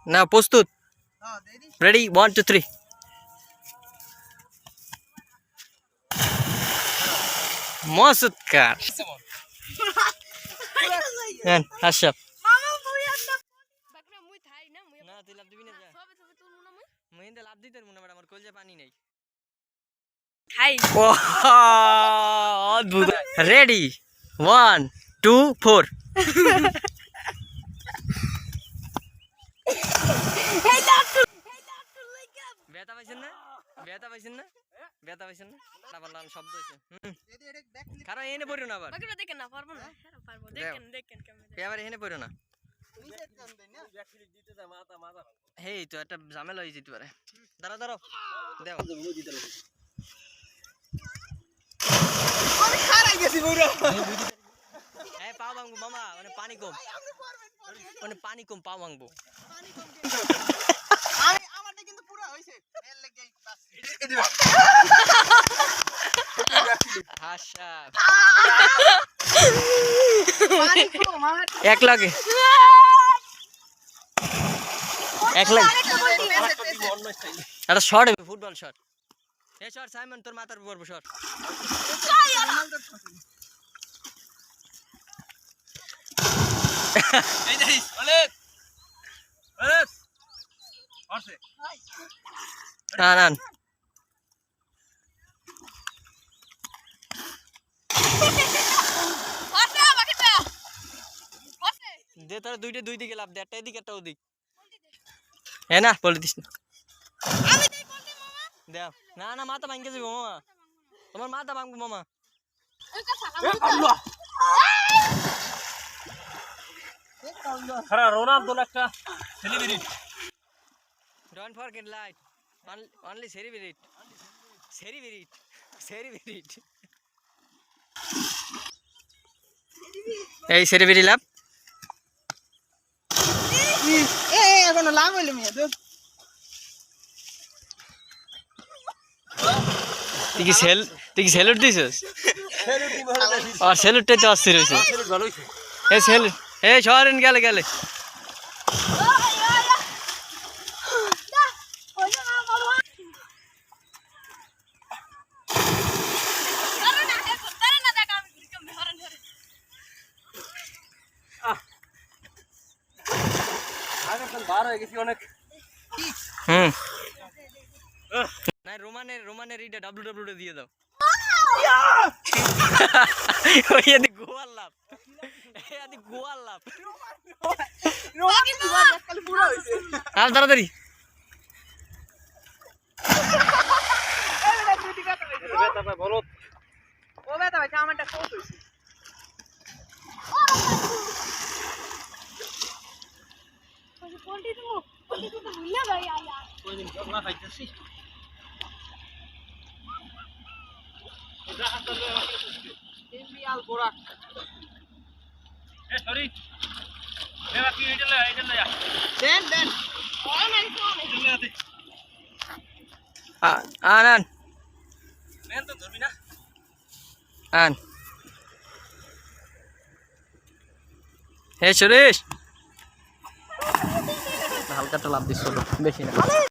না প্রস্তুত রেডি 1 2 3 মসুদকার হ্যাঁ আশরাফ না তুই লাভ দিবি না যা মুই ইন্দা লাভ দিতে মনে আমার কলজে পানি নাই খাই অদ্ভুত রেডি 1 2 4 বেতা পাইছেন না বেতা পাইছেন না বেতা পাইছেন না না বললাম শব্দ হইছে কারণ এনে পড়িও না আবার বাকিটা দেখেন না পারবো না পারবো দেখেন দেখেন ক্যামেরা এবারে এনে পড়িও না হেই তো একটা ঝামেলা হয়ে যেতে পারে দাঁড়াও দাঁড়াও দেও আমি হারাই গেছি পুরো এই পাও ভাঙবো মামা মানে পানি কম পাও ভাঙবো আমি আমারটা কিন্তু পুরো হইছে এর লাগি বাস হাসা পানি কম আমার এক লাগে একটা শট হবে ফুটবল শট এই শট সাইমন তোর মাথার উপর পড়বো শট এই দেখিস অলেক অলেক আসে না না ওটা বাকিটা ওটা দে তোর দুই দিকে লাভ দে একটা এদিকে একটা ওদিক এ না বলে দিস না আমি দেই বলতে মামা দেও না না মাথা ভাঙকে যাবো মামা তোমার মাথা ভাঙবো মামা ওই কথা সালাম খারা রোনালদো একটা celebrity don't forget light only celebrity এই সেরিবিরি লাভ এখনো লাভ হইলো মিয়া তো তুই কি স্যালুট দিছিস আর স্যালুটটাই তো অস্থির হয়েছে এই স্যালুট এই শহরেন গেলে বার হয়ে গেছি অনেক না রোমানের এইটা ডব্লিউডব্লিউ দিয়ে দাও ওই এদি গোয়াল লাভ কাল পুরো হইছে আর তাড়াতাড়ি বেটা ভাই বলো ও বেটা ভাই আমারটা কোট হইছে কোনটি তো ভুলে গই यार কোন দিন না খাইতেছি এটা হাতে ইন্ডিয়াল গোরাক এ সরি মেরা কি এটা লে যা দেন ওই নাই কোন আন মেন তো ধরবি না আন হে সুরেশ হালকাটা লাভ দিস বেশি না